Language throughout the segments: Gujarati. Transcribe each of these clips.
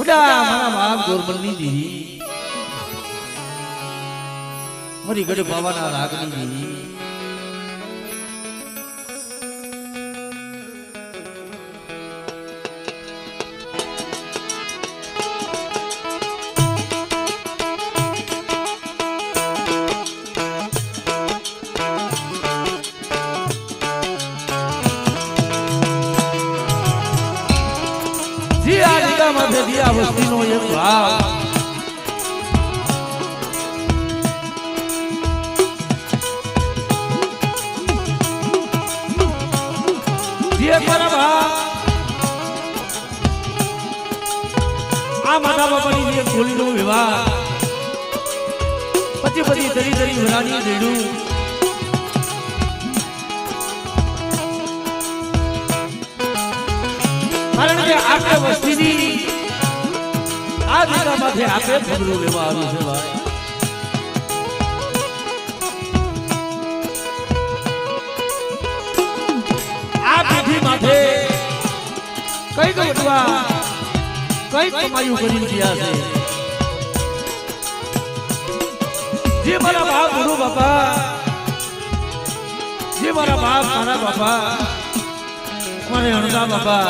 ઉડા મારા બાપ ગોરબલની દીદી મારી ગઢ બાવાના રાગની દીદી માથે દિયા વસ્તીનો એક ભાવ જે મારા ભાવ આ માતા બાપાની જે ગોલીનો વિવાહ પછી બધી તરી તરી વરાની દેડું કારણ કે આપણે વસ્તીની આ દિશામાંથી આપે પગલું લેવા આવ્યું છે ભાઈ આ પેઢી માથે કઈ ગોઠવા કઈ કમાયું કરી ગયા છે જે મારા બાપ ગુરુ બાપા જે મારા બાપ મારા બાપા મારે અણદા બાપા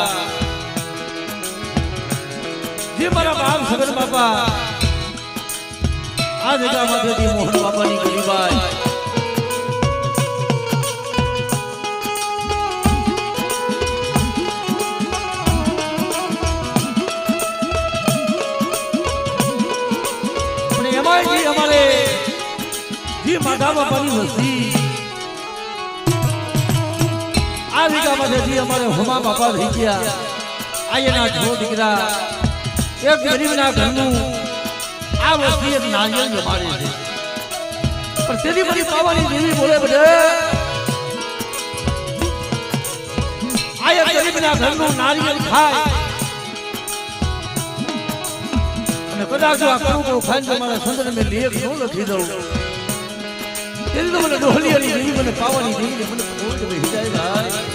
જે મારા બાપ સગન બાપા આ જગ્યામાંથી મોહન બાપાની ગરીબાઈ અને એમાં અમારે જે માધા બાપાની વસ્તી આ જગ્યામાંથી અમારે હોમા બાપા થઈ ગયા આયના જો દીકરા એક ગરીબના ઘરનું આ વસ્તી એક નારિયેળ જમાડે છે પણ તેની બધી પાવાની દેવી બોલે બધે આ એક ગરીબના ઘરનું નારિયેળ ખાય અને કદાચ આ કરું ખાઈને મારા સંતને મેં લેખ ન લખી દઉં તેની તો મને ડોહલીયાની દેવી મને પાવાની દેવી મને ખોટ બેસી જાય ભાઈ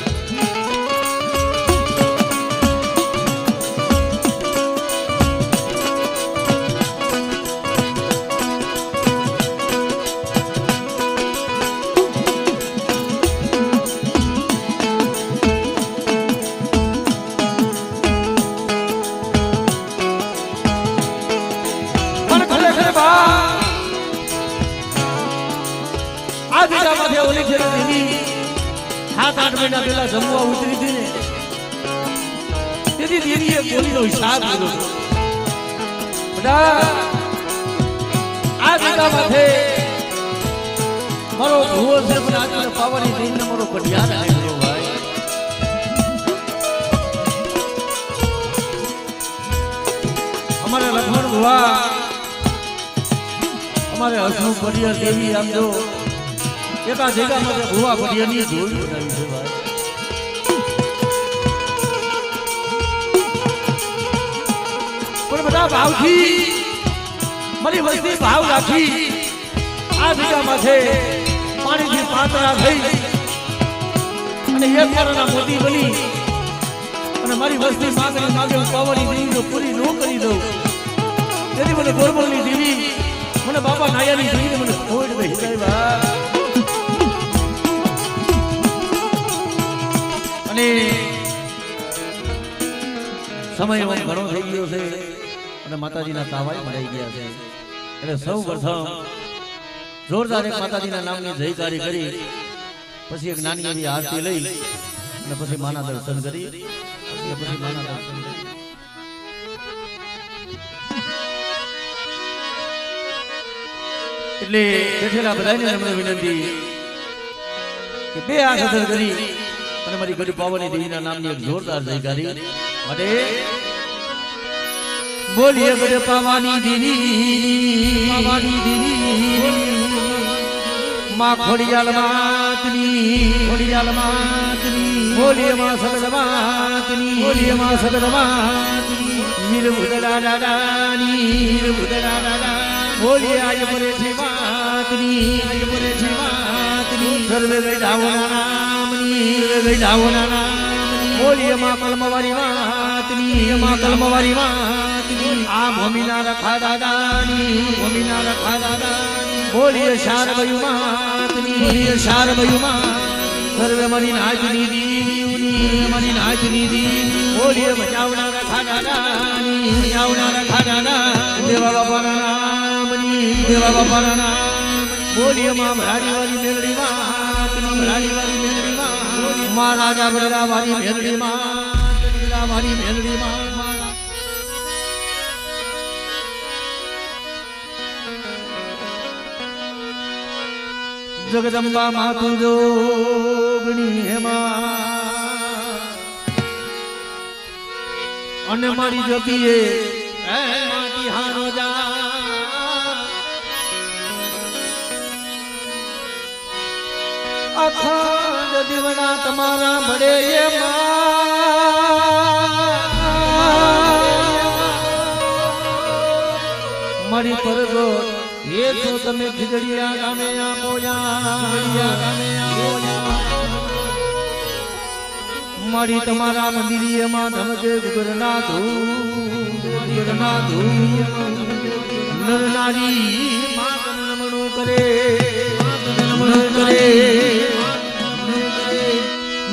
ઓલી ફેર દેવી 7-8 મહિના પહેલા જમવા ઉતરી હતી ને તેથી દેવીએ બોલીનો હિસાબ લીધો બધા આ જગ્યા માથે મારો ભૂવો છે પણ આજે પાવાની દેવીને મારો કઢિયાર આવ્યો ભાઈ અમારે લખમણ ભુવા અમારે હસમુખ કઢિયાર દેવી આમ જો એકા જગ્યા માટે ભુવા પડિયાની જોડી બનાવી છે ભાઈ પણ બધા ભાવથી મારી વસ્તી ભાવ રાખી આ જગ્યા માથે પાણીથી પાતળા થઈ અને એક વારના મોતી બની અને મારી વસ્તી માંગણી માંગે હું પાવાની દેવી પૂરી ન કરી દઉં તેથી મને ગોરબલની દેવી મને બાપા નાયાની દેવીને મને ખોટ બેસી જાય ભાઈ અને સમય ઘણો થઈ ગયો છે અને માતાજીના તાવાય મળી ગયા છે એટલે સૌ પ્રથમ જોરદાર એક માતાજીના નામની જયકારી કરી પછી એક નાની એવી આરતી લઈ અને પછી માના દર્શન કરી એટલે બેઠેલા બધાને અમને વિનંતી કે બે હાથ અધર કરી અને મારી ગઢ પાવાની દેવીના નામની એક જોરદાર જયકારી માટે બોલીએ ગઢ પાવાની દેવી માં ખોડિયાલ માતની બોલીએ માં સગલ માતની વીર ભુદડા દાદાની બોલીએ આય પરે છે માતની સર્વે ગઢાવોના નામની બોલીએ માં કલમવારી માં માતની એમાં કલમવારી માતની આ ભૂમિના રખા દાદાની ભૂમિના રખા દાદાની બોલીએ શારબયુ માતની શારબયુ માત સર્વે મારી નાચની દીવની મારી નાચની દીવી બોલીએ બચાવના રખા દાદાની બચાવના રખા દાદા દેવા બાપાના નામની દેવા બાપાના નામ બોલીએ માં ભરાડી વાળી મેલડી માતની ભરાડી વાળી મેલડી માં માં રાજા બળરા વાળી મેલડી માં મારી મેલડી માં જગદંબા માતુ જોગણી હેમાં અને મારી જપીએ માટી હારો જા અખંડ દીવડા તમારા ભડે મારી પરગો એ તો તમે ખીજડીયા ગામે મારી તમારા મંદિરિયમાં ધમકે ગુરનાથ નરનારી નમણું કરે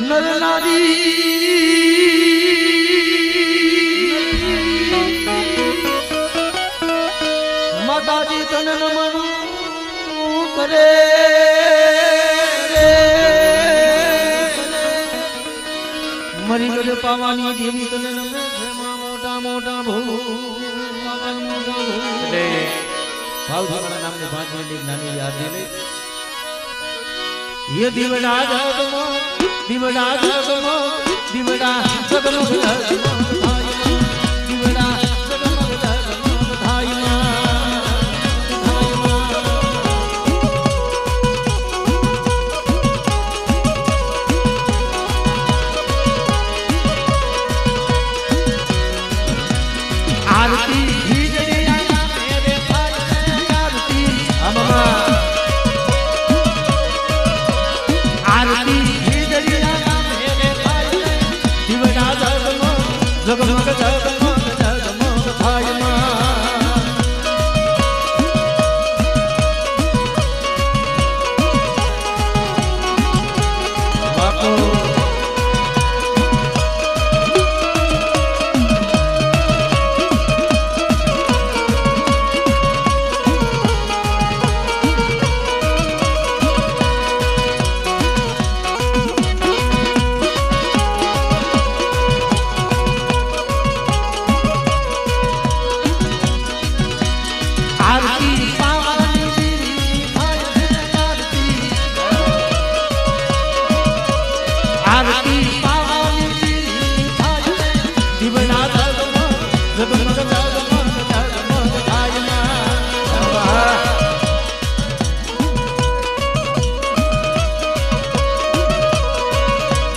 નરનારી માતાજી તને નમણું કરે મરી ગયો પાવાની દેવી તને નમે મોટા મોટા એટલે ભાવજીવાળા નામને 5 મિનિટ નાની યાદ લઈ ये दिवड़ा जगमो दिवड़ा जगमो दिवड़ा जगमो दिवड़ा जगमो धाइमा आरती भीजड़िया मेरे भाई आरती अम्मा जगमग जगमग जगमग भाइमा बापू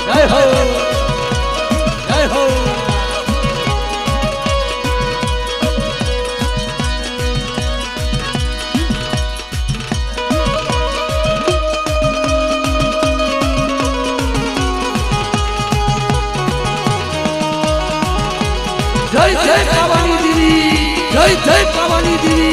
जय हो जय हो जय जय पावानी देवी जय जय पावानी देवी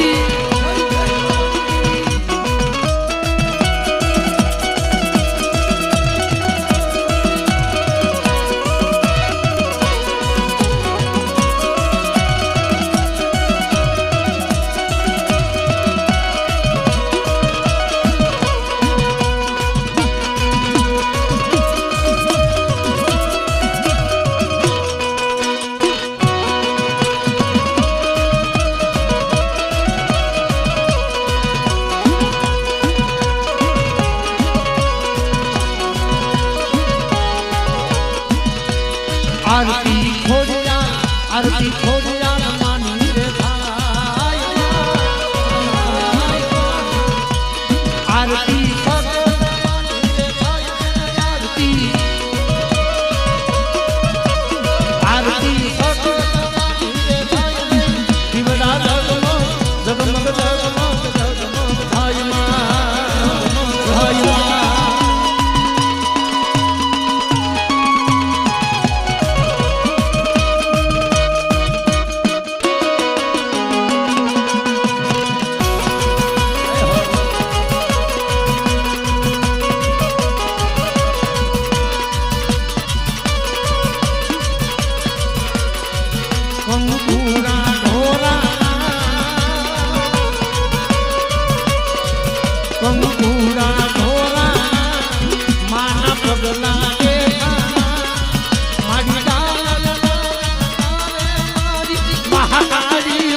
મહાકાળી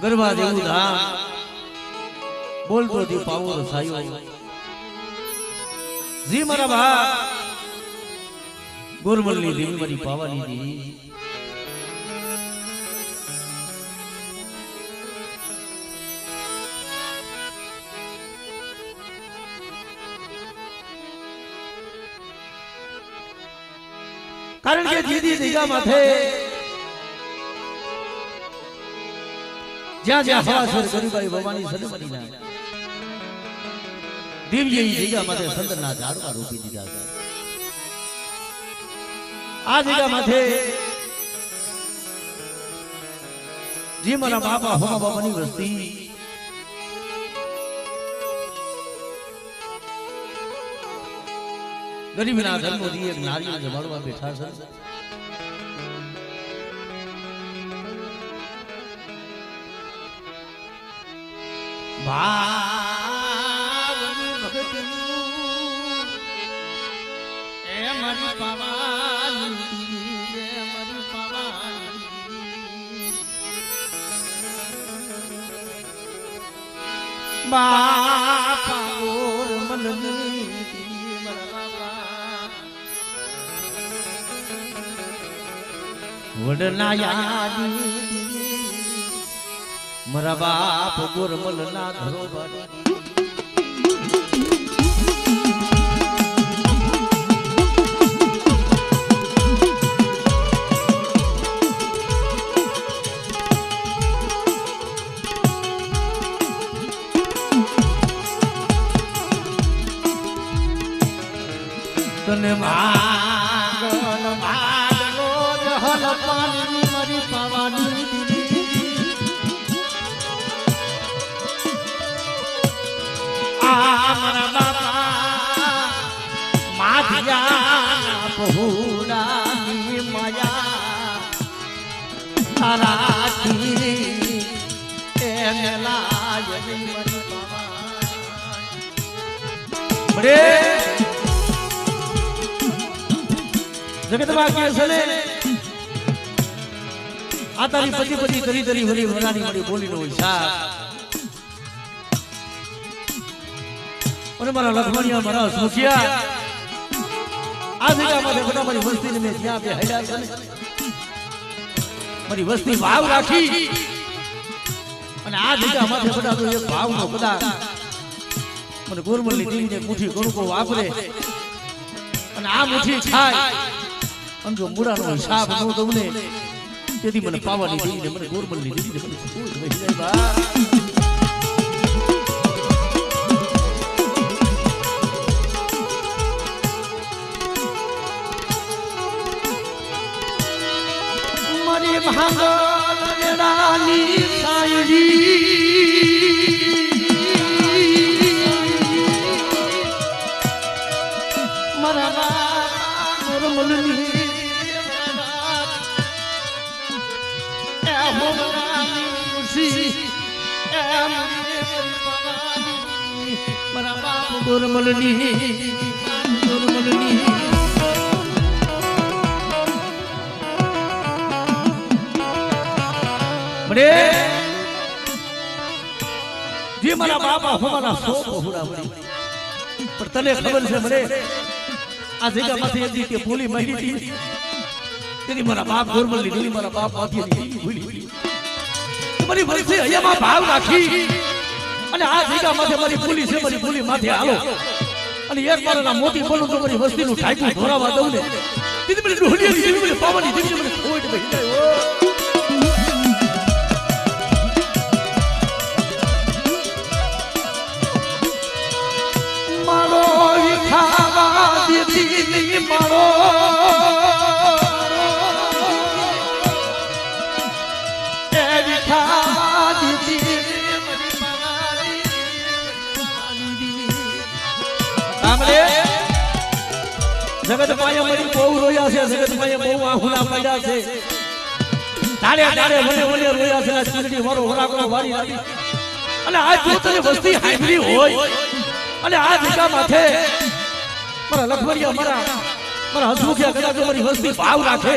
ગરબા જેવું ધામ બોલતો દી પાવો રસાયો જી મારા બા ગોરમલની દેવી મારી પાવાની દી કારણ કે દીદી દીગા માથે જ્યાં જ્યાં હવાસર ગરીબાઈ ભવાની સદમની ના દિવ્ય દીગા માથે સંતના ઝાડવા રોપી દીધા છે આ દીગા માથે જી મારા બાપા હોમા બાપાની વસ્તી ગરીબના ધર્મો દી એક નારીઓ જમાડવા બેઠા છે ભાવની ભક્તનું મારી પાવાની મારી પાવાની બાપા ગોર મલની વડલા યાદી મારા બાપ ગોરમલ ના ધરોબર તને માગન માગલો જહલ પાણી મારી પાવાની મારા બાપા માધિયા બહુરાની માયા તારાથી એને લાય મારી બાબા જગતમાં કે છે ને આ તારી પતિ પતિ તરી તરી વળી વરાની મળી બોલી નો હિસાબ અને મારા લખમણિયા મારા સુખિયા આ જગ્યામાં બધા મારી વસ્તીને મેં ત્યાં બે હૈયા છે ને મારી વસ્તી ભાવ રાખી અને આ જગ્યામાં બધા તો એક ભાવનો બધા મને ગોરમલની દીવીને મુઠ્ઠી ગણુકો વાપરે અને આ મુઠ્ઠી ખાય અને જો મૂળાનો હિસાબ ન તમને તેથી મને પાવાની દીવીને મને ગોરમલની દીવીને મને ખૂબ વહી જાય બા ભાંગરાની સાયરી મારા ગોરમલની મારા બાપ ગોરમલની જે મારા બાપા હોવાના સો બહુરા પડી પણ તને ખબર છે મને આ જગ્યામાંથી એક દી ભૂલી મળી હતી તેની મારા બાપ ગોરમલની દીવી મારા બાપ માથેની ભૂલી મારી વર્ષે અહીંયામાં ભાવ રાખી અને આ જગ્યામાંથી મારી ભૂલી છે મારી ભૂલી માથે હાલો અને એક મારા મોતી બોલું તો મારી વસ્તીનું ઠાકું ધોરાવા દઉં ને દીદી મને ઢોલિયાની દીવી મને પાવાની દીવી મને ખોટ બેહી જાય મારો ખાવા દીદી મારો એ ખાવા દીદી જગત માયા મરી બહુ રોયા છે જગત માયા બહુ આહુલા પડ્યા છે તારે તારે મને મને રોયા છે ચીરડી મારો વરાકો વારી આવી અને આ જો તને વસ્તી હાંભળી હોય અને આ જગ્યા માથે મારા લખવરિયા મારા હસમુખિયા કદાચ મારી વસ્તી ભાવ રાખે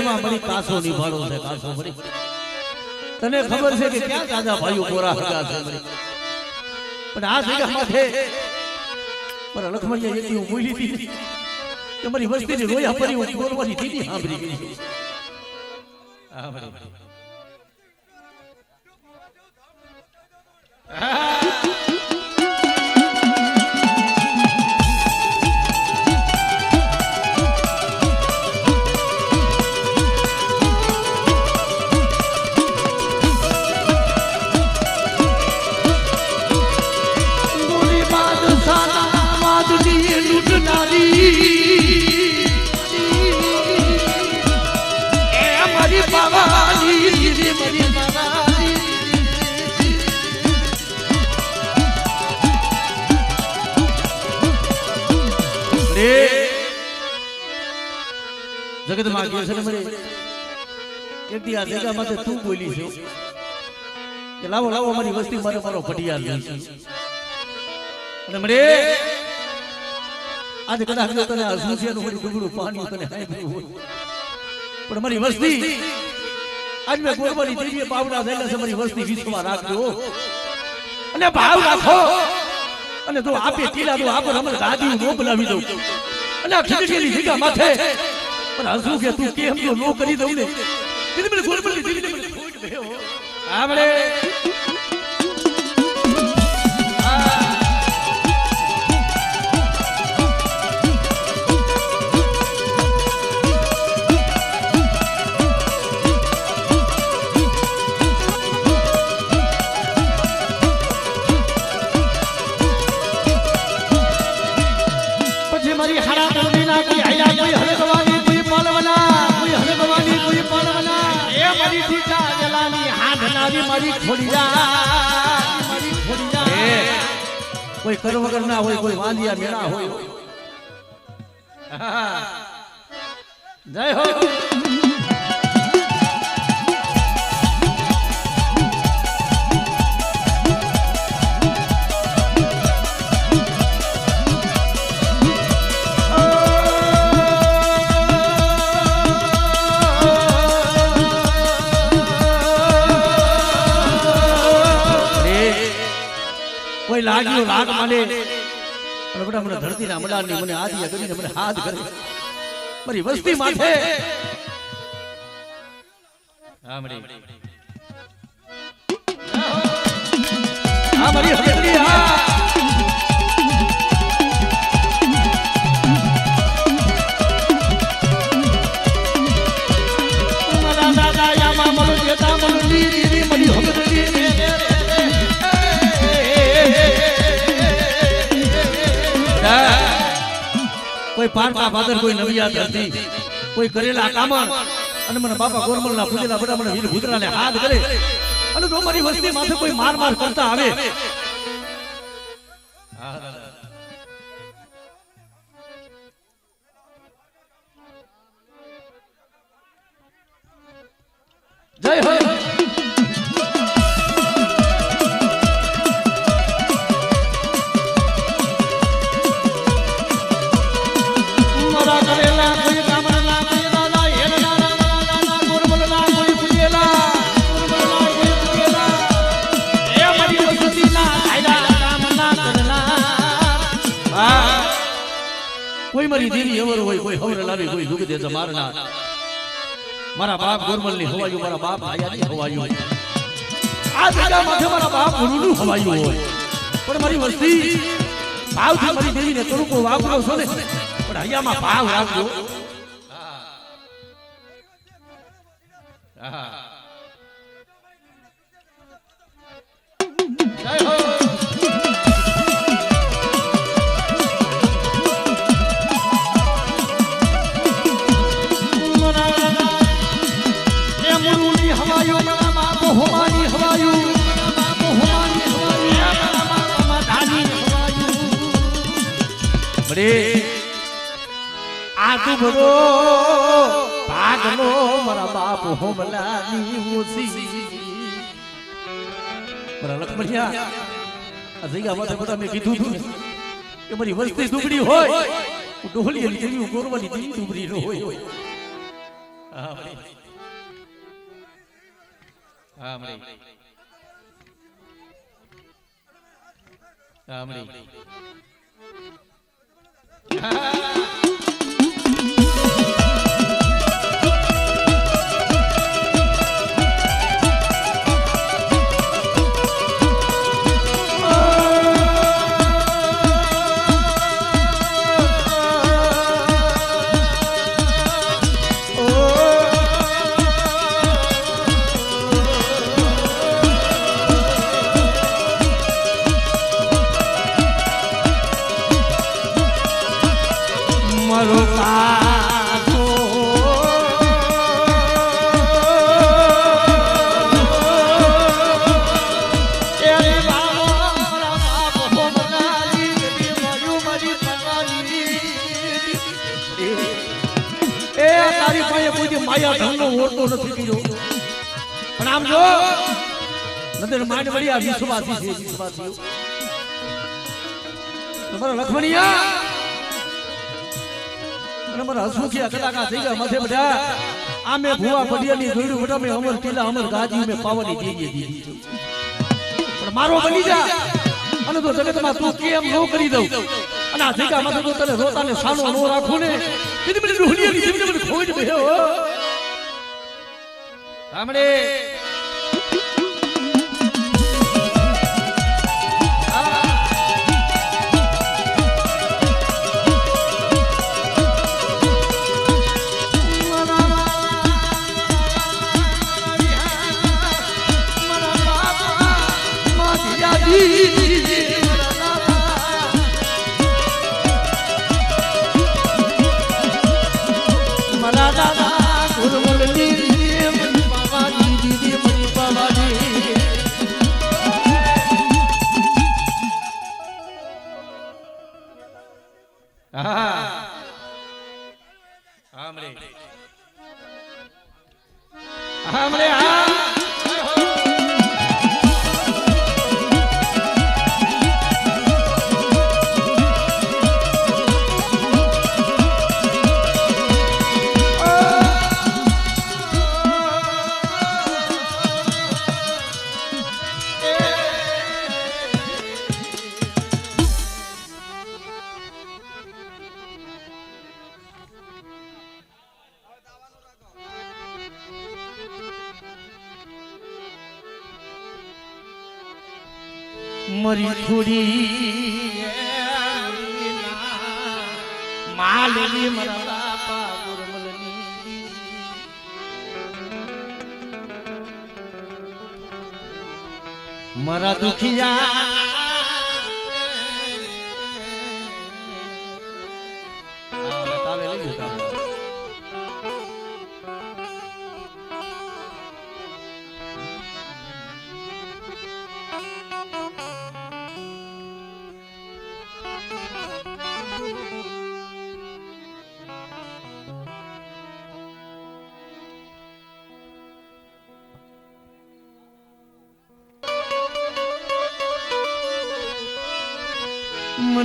જગતમાં મળી કાસો નિભાડો છે કાસો મળી તને ખબર છે કે ક્યાં દાદા ભાઈઓ કોરા હગા છે પણ આ જગ્યા માથે મારા લખમણિયા એકી હું બોલી હતી તમારી વસ્તીની રોયા પડી હું બોલવાની દીદી સાંભળી ગઈ જગતમાં કે છે મને એક દી આ જગ્યામાં તું બોલી છો કે લાવો લાવો મારી વસ્તી મારો મારો ભટિયાર છે અને મને આજે કદાચ તને અસુસિયાનું મારી ડુંગળું પાણી તને હાંભળ્યું હોય પણ મારી વસ્તી આજ મેં ગોરવાની દેવીએ બાવડા થયેલા છે મારી વસ્તી વિશ્વમાં રાખજો અને ભાવ રાખો અને તો આપે ટીલા તો આપો અમર દાદી નો બોલાવી દઉં અને આ ખીચડીની જગ્યા માથે પણ હસું કે તું કેમ તો નો કરી દઉં ને એટલે મને ગોરવાની દેવીને મને ખોટ ગયો આમળે કોઈ કર વગર ના હોય કોઈ વાંદિયા મેળા હોય જય હો લાગ્યો લાગ મને અને બડા મને ધરતીના મડાની મને આદિયા કરીને મને હાથ કરે મારી વસ્તી માથે આ મડી આ મારી હવેલી આ મારા દાદા યામા મલો જેતા મલો દીદી મારી હવેલી કોઈ પારકા ફાદર કોઈ નવિયા ધરતી કોઈ કરેલા કામ અને મને બાપા ગોરમલના પૂજેલા બડા મને વીર ભૂતરાને હાથ કરે અને જો મારી વસ્તી માથે કોઈ માર માર કરતા આવે જય હો કોઈ મારી દેવી અવર હોય કોઈ હવર લાવી કોઈ દુખ દે મારના મારા બાપ ગોરમલની હવાયું મારા બાપ આયાની હવાયું આ જગ્યા માથે મારા બાપ ગુરુનું હવાયું હોય પણ મારી વસ્તી ભાવથી મારી દેવીને તરુકો વાપરો છો ને પણ હૈયામાં ભાવ રાખજો જય હો આદુ બડો ભાગનો મારા બાપ હોમલાની ઓસી મારા લખમણિયા આ જગ્યા માથે બધા મેં કીધું હતું કે મારી વસ્તી દુબળી હોય ડોહલી દેવી ગોરવાની દેવી દુબળી ન હોય માયા ધનનો ઓરતો નથી કર્યો પણ આમ જો નદર માંડ વળી આ વિશ્વાસી છે વિશ્વાસીઓ તમારા લખમણિયા અને મારા હસમુખિયા કલાકાર થઈ ગયા માથે બધા આમે ભુવા પડિયાની જોડ્યું બધા મે અમર કિલ્લા અમર ગાજી મે પાવાની દેવી દીધી પણ મારો બની જા અને તો જગતમાં તું કેમ નો કરી દઉં અને આ જગ્યા માથે તો તને રોતાને સાનો નો રાખું ને કીધી મને ડુહલિયાની જમીન મને ખોઈ બેહો સાંભળે મરી થોડી માલની મારા બાપા ગુરમલની મારા દુખિયા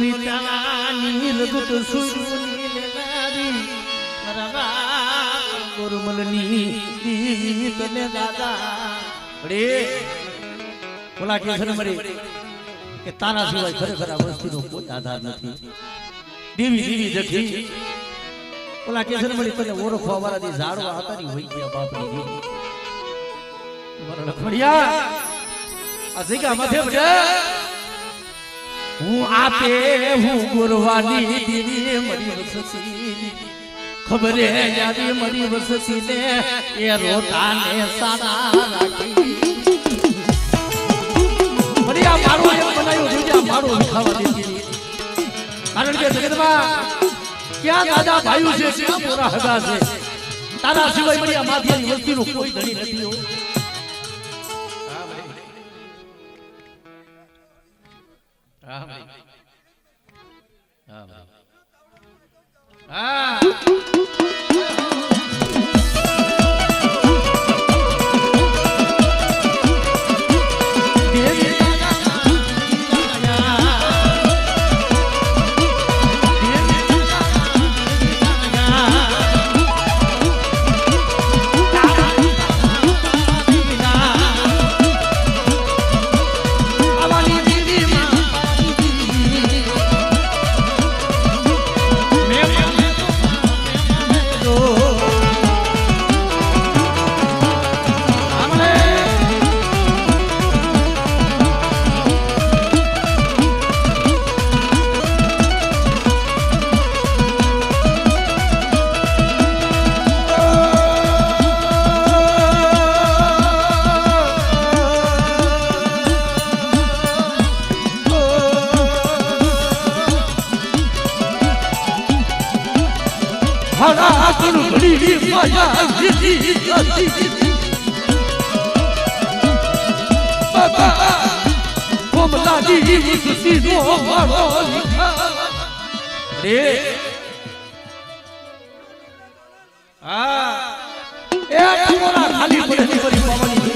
મરિતાની લગત સુની લેનારી મારા ગુરમલની તને દાદા રે બોલા કે છે મરી કે તારા સિવાય ખરેખર આ વસ્તીનો કોઈ આધાર નથી દેવી દેવી જખી બોલા કે છે મરી તને ઓળખવા વાળા જે ઝાડવા હતા ની હોય ગયા બાપની દેવી તમારા લખમણિયા આ જગ્યા માથે બડા હું આપે હું ગુરવાની દેવી મરી વસતી ખબર હે યાદી મરી વસતી ને એ રોતાને સારા રાખી મરી આ મારો એક બનાયો જોજે મારો ખાવા દેતી કારણ કે જગતમાં ક્યાં દાદા ભાઈઓ છે ક્યાં મોરા હગા છે તારા સિવાય મરી આ માથિયાની વસ્તીનો કોઈ ધણી નથી હો હરા કરું ઘડી માયા જીતી બાબા કોમલાજી ઉસી નો મારો રે હા એ તમારા ખાલી પડી પડી પાવાની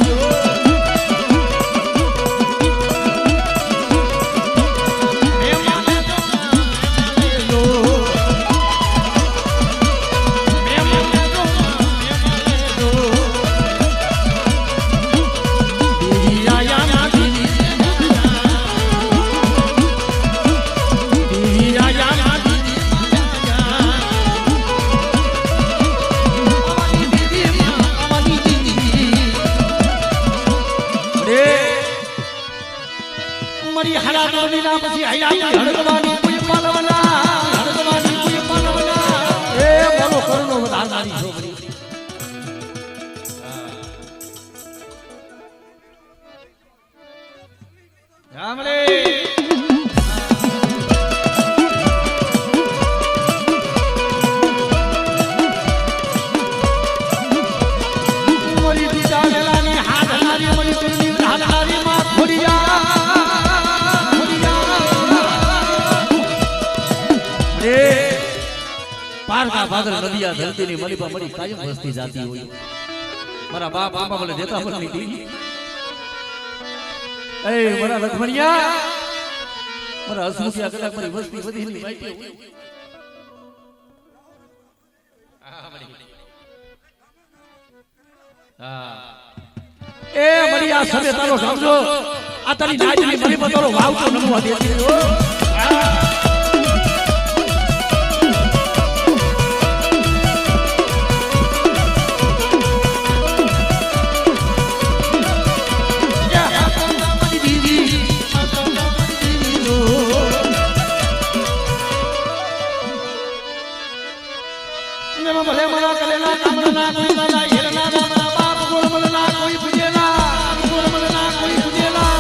પછી આયા હડકવાની કોઈ પાલવના હડકવાની કોઈ પાલવના એ મારો કરનો વધારનારી છોકરી રામ રે મોરી દીદા વેલાની હાથનારી મોરી તુરની હાથનારી માં ખોડિયા પારકા ભાદર નદિયા ધરતીની મલીપા મળી કાયમ વસ્તી જાતી હોય મારા બાપ આંબા બોલે દેતા બોલ નીતિ એ મારા લખમણિયા મારા હસમુખિયા કદાચ મારી વસ્તી બધી ની બાઈટી હોય એ મરી આ સવે તારો સમજો આ તારી નાજની મલીપા તારો વાવ તો નમવા દેતી હો ભલે મના કરેલા કામના કોઈ દાદા હેરના દામના બાપ ગોરમલના કોઈ પૂજેલા ગોરમલના કોઈ પૂજેલા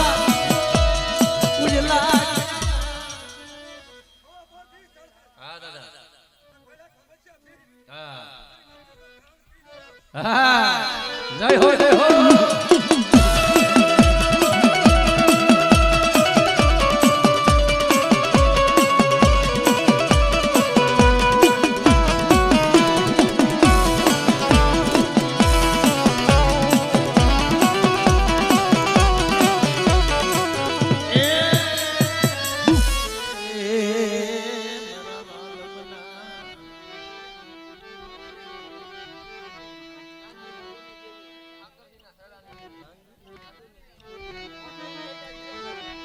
હા દાદા હા જય હો જય હો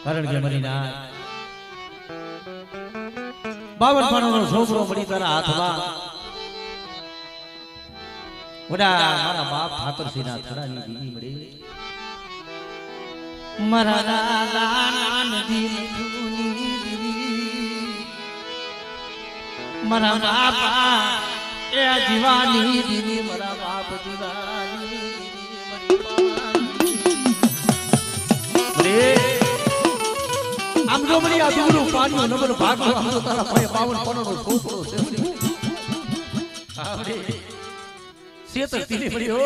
કારણ કે મરીના 52 પાણોનો છોકરો મળી તારા હાથમાં ઓડા મારા બાપ ઠાકરસિંહના થડાની દીદી મળી મારા દાદા નદી દીદી મારા બાપા એ જીવાની દીદી મારા બાપ જીવાની દીદી આમ જો મળી આ દૂરું પાણીનો નંબર ભાગો આમ તો તારા ભાઈ 52 પાણોનો છોકરો છે હા રે સેતર તીને મળી હો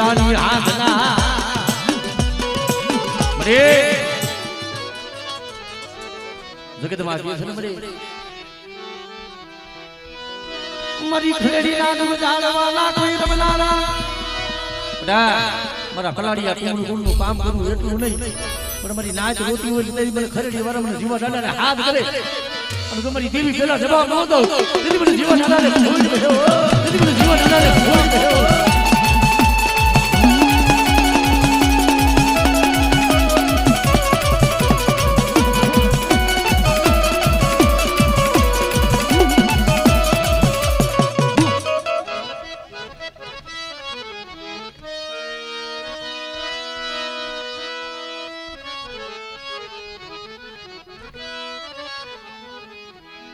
ખરેડાની હાથના મરે જગતમાં જે છે ને મરે મારી ખરેડીના દુખ જાળવાલા કોઈ રમનારા મારા કલાડિયા કુંડ કુંડનું કામ કરવું એટલું નહીં પણ મારી નાચ રોતી હોય એટલે મને ખરેડી વાળા મને જીવા ડાડાને હાથ કરે અને તમારી દેવી પેલા જવાબ ન દઉં દીદી મને જીવા ડાડાને